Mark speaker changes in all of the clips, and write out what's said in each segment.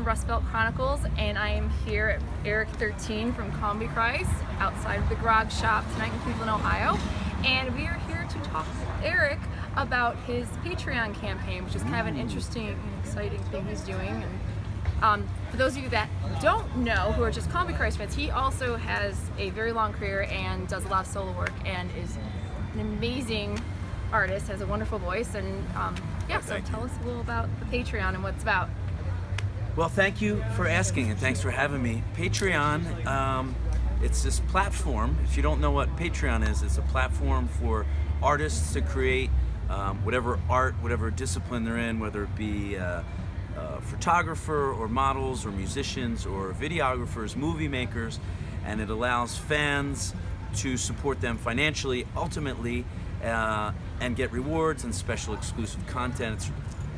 Speaker 1: the Rust Belt Chronicles, and I am here at ERIC13 from Combichrist outside of the Garage Shop tonight in Cleveland, Ohio. And we are here to talk with Eric about his Patreon campaign, which is kind of an interesting and exciting thing he's doing. And for those of you that don't know, who are just Combichrist fans, he also has a very long career and does a lot of solo work and is an amazing artist, has a wonderful voice, and so tell us a little about the Patreon and what it's about.
Speaker 2: Well, thank you for asking, and thanks for having me. Patreon, it's this platform. If you don't know what Patreon is, it's a platform for artists to create whatever art, whatever discipline they're in, whether it be a photographer or models or musicians or videographers, movie makers, and it allows fans to support them financially, ultimately, and get rewards and special exclusive content.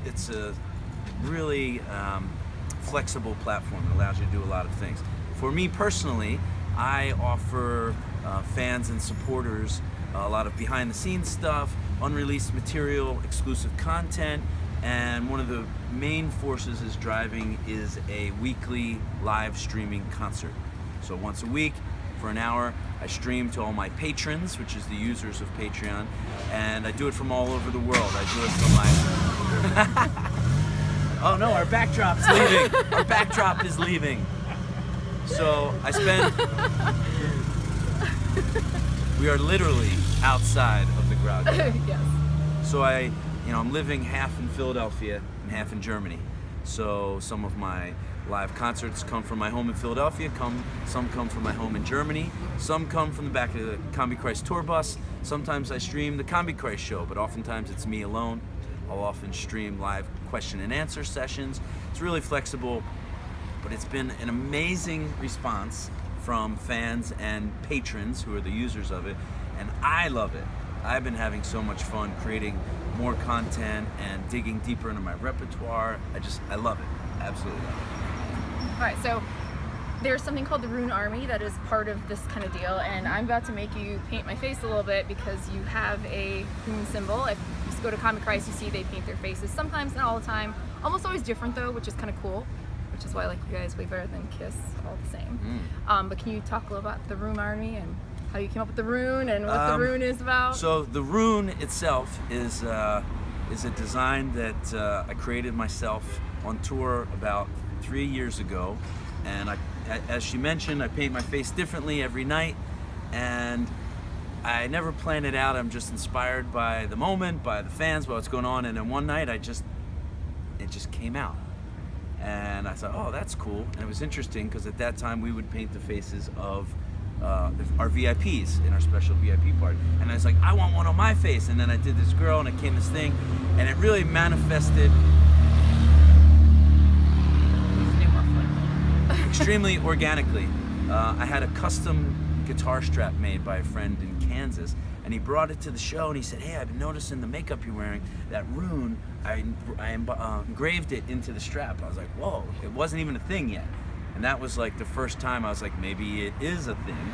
Speaker 2: It's a really flexible platform. It allows you to do a lot of things. For me personally, I offer fans and supporters a lot of behind-the-scenes stuff, unreleased material, exclusive content, and one of the main forces is driving is a weekly live streaming concert. So once a week, for an hour, I stream to all my patrons, which is the users of Patreon, and I do it from all over the world. I do it from my... Oh no, our backdrop's leaving. Our backdrop is leaving. So I spend... We are literally outside of the garage.
Speaker 1: Yes.
Speaker 2: So I'm living half in Philadelphia and half in Germany. So some of my live concerts come from my home in Philadelphia, some come from my home in Germany, some come from the back of the Combichrist tour bus. Sometimes I stream the Combichrist show, but oftentimes it's me alone. I'll often stream live question and answer sessions. It's really flexible, but it's been an amazing response from fans and patrons who are the users of it, and I love it. I've been having so much fun creating more content and digging deeper into my repertoire. I love it. Absolutely love it.
Speaker 1: Alright, so there's something called the Rune Army that is part of this kind of deal, and I'm about to make you paint my face a little bit because you have a rune symbol. If you go to Combichrist, you see they paint their faces. Sometimes, not all the time. Almost always different though, which is kind of cool, which is why I like you guys way better than Kiss, all the same. But can you talk a little about the Rune Army and how you came up with the rune and what the rune is about?
Speaker 2: So the rune itself is a design that I created myself on tour about 3 years ago, and as she mentioned, I paint my face differently every night, and I never plan it out. I'm just inspired by the moment, by the fans, by what's going on, and then one night it just came out. And I thought, oh, that's cool. And it was interesting because at that time we would paint the faces of our VIPs in our special VIP party. And I was like, I want one on my face. And then I did this girl and it came this thing. And it really manifested extremely organically. I had a custom guitar strap made by a friend in Kansas. And he brought it to the show and he said, hey, I've been noticing the makeup you're wearing, that rune, I engraved it into the strap. I was like, whoa, it wasn't even a thing yet. And that was like the first time I was like, maybe it is a thing.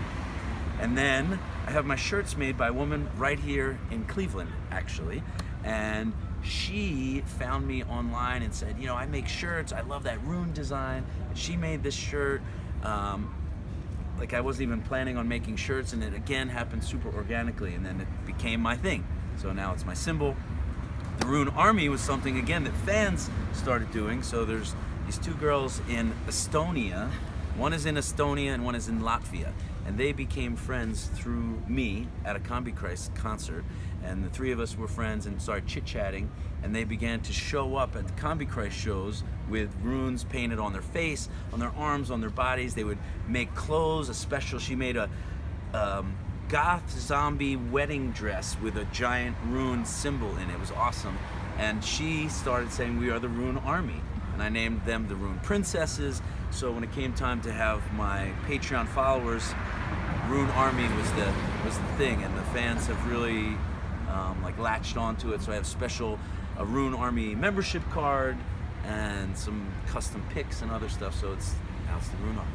Speaker 2: And then I have my shirts made by a woman right here in Cleveland, actually. And she found me online and said, I make shirts, I love that rune design. And she made this shirt. Like I wasn't even planning on making shirts, and it again happened super organically, and then it became my thing. So now it's my symbol. The Rune Army was something again that fans started doing. So there's these two girls in Estonia. One is in Estonia and one is in Latvia, and they became friends through me at a Combichrist concert. And the three of us were friends and started chit-chatting, and they began to show up at the Combichrist shows with runes painted on their face, on their arms, on their bodies. They would make clothes, she made a goth zombie wedding dress with a giant rune symbol in it. It was awesome. And she started saying, we are the Rune Army. And I named them the Rune Princesses. So when it came time to have my Patreon followers, Rune Army was the thing, and the fans have really latched onto it. So I have a Rune Army membership card and some custom pics and other stuff. So now it's the Rune Army.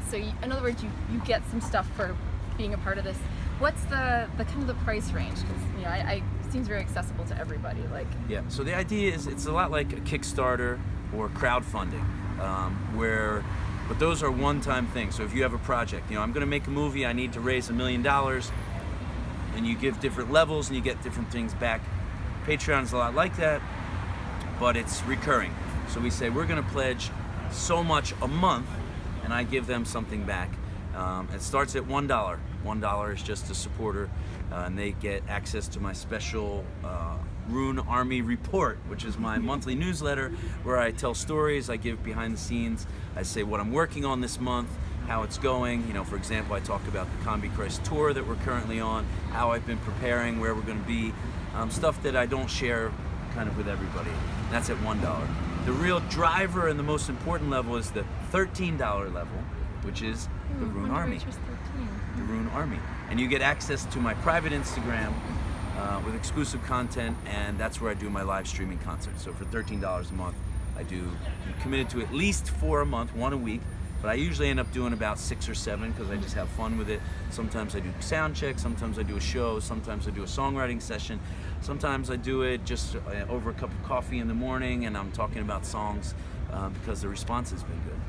Speaker 1: So in other words, you get some stuff for being a part of this. What's the kind of the price range? Because it seems very accessible to everybody.
Speaker 2: Yeah. So the idea is it's a lot like a Kickstarter or crowdfunding. But those are one-time things. So if you have a project, I'm going to make a movie, I need to raise $1 million, and you give different levels and you get different things back. Patreon is a lot like that, but it's recurring. So we say we're going to pledge so much a month, and I give them something back. It starts at $1. $1 is just a supporter, and they get access to my special Rune Army report, which is my monthly newsletter where I tell stories, I give behind the scenes, I say what I'm working on this month, how it's going. For example, I talk about the Combi Christ tour that we're currently on, how I've been preparing, where we're going to be, stuff that I don't share kind of with everybody. That's at $1. The real driver and the most important level is the $13 level, which is the Rune Army. The Rune Army. And you get access to my private Instagram with exclusive content, and that's where I do my live streaming concerts. So for $13 a month, I'm committed to at least 4 a month, 1 a week, but I usually end up doing about 6 or 7 because I just have fun with it. Sometimes I do sound checks, sometimes I do a show, sometimes I do a songwriting session, sometimes I do it just over a cup of coffee in the morning and I'm talking about songs because the response has been good.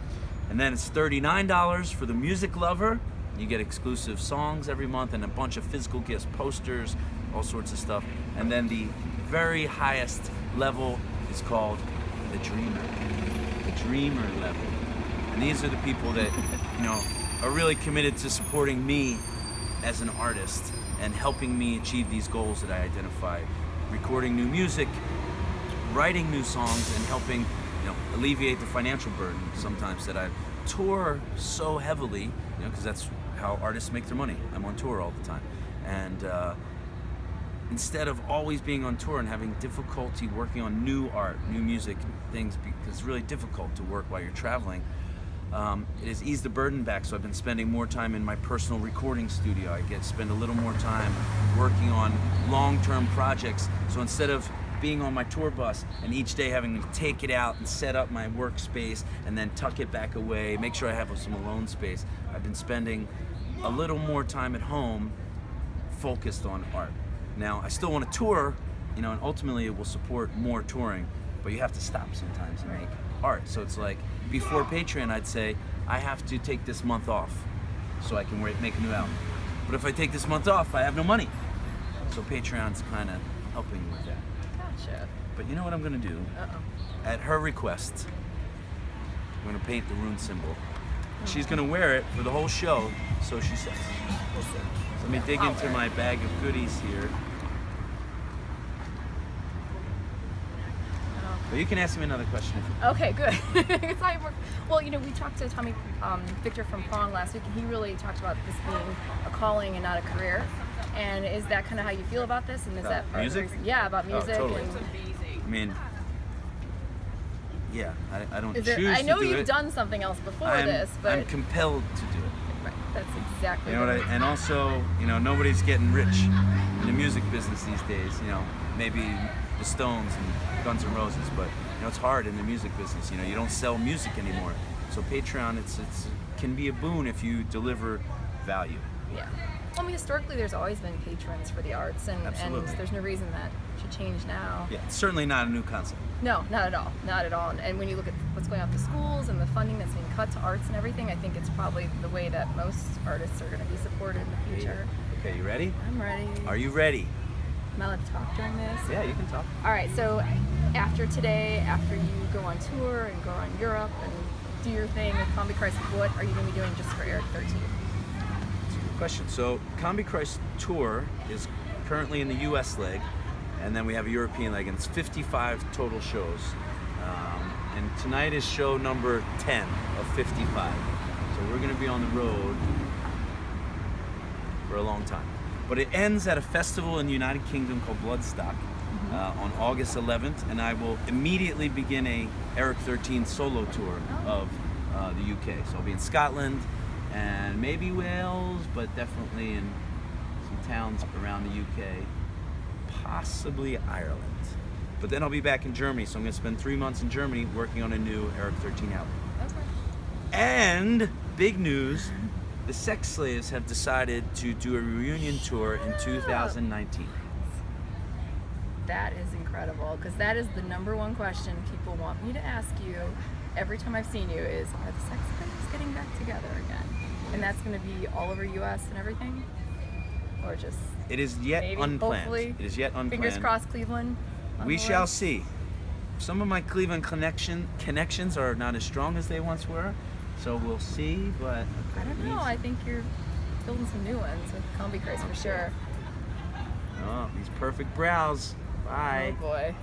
Speaker 2: And then it's $39 for the music lover. You get exclusive songs every month and a bunch of physical gifts, posters, all sorts of stuff. And then the very highest level is called the Dreamer level. And these are the people that, are really committed to supporting me as an artist and helping me achieve these goals that I identify. Recording new music, writing new songs, and helping, alleviate the financial burden sometimes that I tour so heavily, because that's how artists make their money. I'm on tour all the time. And instead of always being on tour and having difficulty working on new art, new music, things, because it's really difficult to work while you're traveling, it has eased the burden back. So I've been spending more time in my personal recording studio. I get to spend a little more time working on long-term projects. So instead of being on my tour bus and each day having to take it out and set up my workspace and then tuck it back away, make sure I have some alone space, I've been spending a little more time at home focused on art. Now, I still want to tour, and ultimately it will support more touring, but you have to stop sometimes and make art. So it's like, before Patreon, I'd say, I have to take this month off so I can make a new album. But if I take this month off, I have no money. So Patreon's kind of helping with that.
Speaker 1: Gotcha.
Speaker 2: But you know what I'm going to do? At her request, I'm going to paint the rune symbol. She's going to wear it for the whole show, so she says. So let me dig into my bag of goodies here. But you can ask me another question if you
Speaker 1: Okay, good. Well, we talked to Tommy Victor from Prong last week, and he really talked about this being a calling and not a career. And is that kind of how you feel about this? And is that part
Speaker 2: music?
Speaker 1: Of the reason? Yeah, about music.
Speaker 2: Oh, totally.
Speaker 1: And
Speaker 2: yeah, I don't choose to do it.
Speaker 1: I know you've done something else before this, but
Speaker 2: I'm compelled to do it.
Speaker 1: Right, that's exactly.
Speaker 2: And also, nobody's getting rich in the music business these days. Maybe the Stones and Guns N' Roses, but it's hard in the music business. You don't sell music anymore. So Patreon, it's can be a boon if you deliver value.
Speaker 1: Yeah. Well, historically, there's always been patrons for the arts, and there's no reason that should change now.
Speaker 2: Yeah, it's certainly not a new concept.
Speaker 1: No, not at all. Not at all. And when you look at what's going on with the schools and the funding that's being cut to arts and everything, I think it's probably the way that most artists are going to be supported in the future.
Speaker 2: Okay, you ready?
Speaker 1: I'm ready.
Speaker 2: Are you ready?
Speaker 1: Am I allowed to talk during this?
Speaker 2: Yeah, you can talk.
Speaker 1: All right, so after today, after you go on tour and go around Europe and do your thing with Combi Christ, what are you going to be doing just for ERIC13?
Speaker 2: Question. So Combi Christ tour is currently in the US leg, and then we have a European leg, and it's 55 total shows. And tonight is show number 10 of 55. So we're going to be on the road for a long time. But it ends at a festival in the United Kingdom called Bloodstock on August 11th, and I will immediately begin a ERIC13 solo tour of the UK. So I'll be in Scotland, and maybe Wales, but definitely in some towns around the UK, possibly Ireland. But then I'll be back in Germany, so I'm going to spend 3 months in Germany working on a new ERIC13 album.
Speaker 1: Okay.
Speaker 2: And big news, the Sex Slaves have decided to do a reunion tour in 2019.
Speaker 1: That is incredible, because that is the #1 question people want me to ask you. every time I've seen you is, are the Sex Pistols getting back together again? And that's going to be all over U.S. and everything? Or just
Speaker 2: It is yet
Speaker 1: maybe,
Speaker 2: unplanned.
Speaker 1: hopefully,
Speaker 2: It is yet unplanned.
Speaker 1: fingers crossed, Cleveland.
Speaker 2: We shall see. Some of my Cleveland connections are not as strong as they once were, so we'll see. But
Speaker 1: I don't know. I think you're building some new ones with Combi Christ for sure.
Speaker 2: Oh, these perfect brows. Bye.
Speaker 1: Oh boy.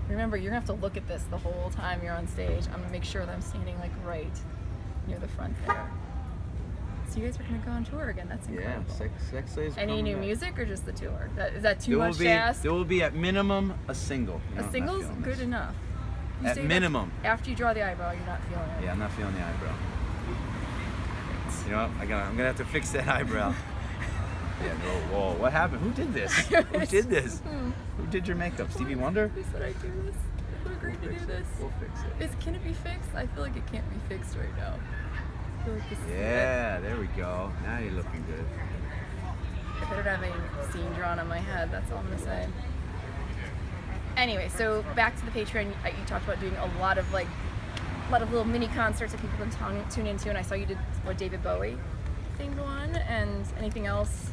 Speaker 1: Remember, you're gonna have to look at this the whole time you're on stage. I'm gonna make sure that I'm standing like right near the front there. So you guys are gonna go on tour again. That's incredible.
Speaker 2: Yeah, Sex Slaves.
Speaker 1: Any new music or just the tour? Is that too
Speaker 2: There
Speaker 1: much
Speaker 2: will be,
Speaker 1: to ask?
Speaker 2: there will be at minimum a single. You know,
Speaker 1: A
Speaker 2: I'm not
Speaker 1: single's
Speaker 2: feeling
Speaker 1: good
Speaker 2: this.
Speaker 1: enough. You
Speaker 2: At
Speaker 1: say that
Speaker 2: minimum.
Speaker 1: After you draw the eyebrow, you're not feeling it.
Speaker 2: Yeah, I'm not feeling the eyebrow. You know what? I'm gonna have to fix that eyebrow. Yeah, no, whoa, what happened? Who did this? Who did this? Who did your makeup? Stevie Wonder?
Speaker 1: Who said I'd do this? Who agreed to do this?
Speaker 2: We'll fix it.
Speaker 1: Can it be fixed? I feel like it can't be fixed right now. I feel like this is
Speaker 2: Yeah, there we go. Now you're looking good.
Speaker 1: it. I better not have a scene drawn on my head, that's all I'm gonna say. Anyway, so back to the Patreon, you talked about doing a lot of little mini concerts that people can tune into, and I saw you did David Bowie themed one, and anything else?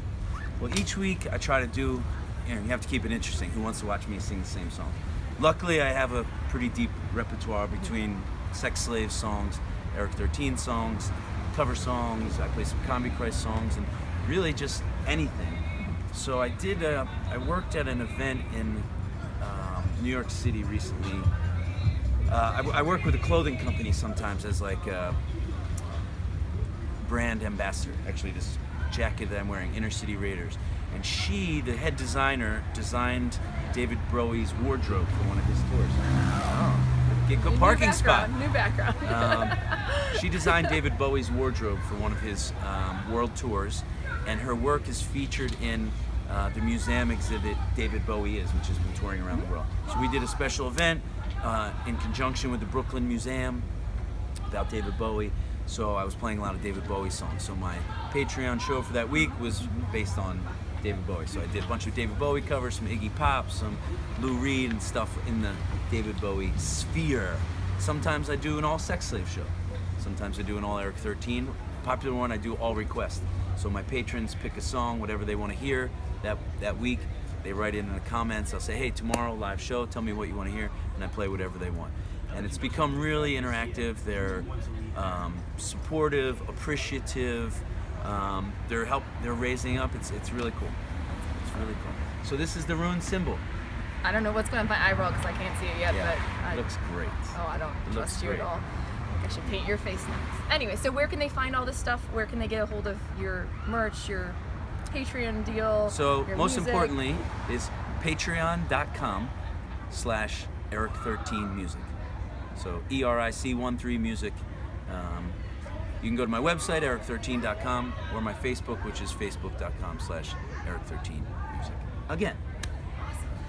Speaker 2: Well, each week I try to do, you have to keep it interesting. Who wants to watch me sing the same song? Luckily, I have a pretty deep repertoire between Sex Slave songs, ERIC13 songs, cover songs, I play some Combi Christ songs, and really just anything. So I worked at an event in New York City recently. I work with a clothing company sometimes as like a brand ambassador. Actually, this jacket that I'm wearing, Inner City Raiders. And she, the head designer, designed David Bowie's wardrobe for one of his tours. Oh, get good parking spot.
Speaker 1: New background.
Speaker 2: She designed David Bowie's wardrobe for one of his world tours, and her work is featured in the museum exhibit David Bowie Is, which has been touring around the world. So we did a special event in conjunction with the Brooklyn Museum about David Bowie. So I was playing a lot of David Bowie songs. So my Patreon show for that week was based on David Bowie. So I did a bunch of David Bowie covers, some Iggy Pop, some Lou Reed, and stuff in the David Bowie sphere. Sometimes I do an all Sex Slave show. Sometimes I do an all ERIC13. Popular one, I do all request. So my patrons pick a song, whatever they want to hear that week. They write in the comments. I'll say, hey, tomorrow live show. Tell me what you want to hear, and I play whatever they want. And it's become really interactive. They're supportive, appreciative. They're raising up. It's really cool. It's really cool. So this is the Rune symbol.
Speaker 1: I don't know what's going on with my eyebrow because I can't see it yet, but
Speaker 2: it looks great.
Speaker 1: Oh, I don't trust you
Speaker 2: great.
Speaker 1: at all. I think I should paint your face next. Anyway, so where can they find all this stuff? Where can they get a hold of your merch, your Patreon deal?
Speaker 2: So
Speaker 1: your
Speaker 2: most
Speaker 1: music?
Speaker 2: importantly is patreon.com/ERIC13music. So ERIC13 music. You can go to my website, ERIC13.com, or my Facebook, which is facebook.com/ERIC13music. Again.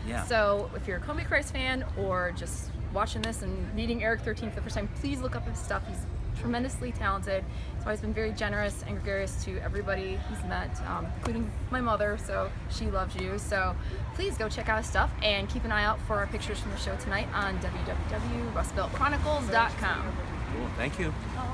Speaker 2: Yeah.
Speaker 1: So if you're a Combi Christ fan or just watching this and meeting ERIC13 for the first time, please look up his stuff. He's tremendously talented. He's always been very generous and gregarious to everybody he's met, including my mother, so she loves you. So please go check out his stuff and keep an eye out for our pictures from the show tonight on www.rustbeltchronicles.com.
Speaker 2: Cool. Thank you.
Speaker 1: Oh.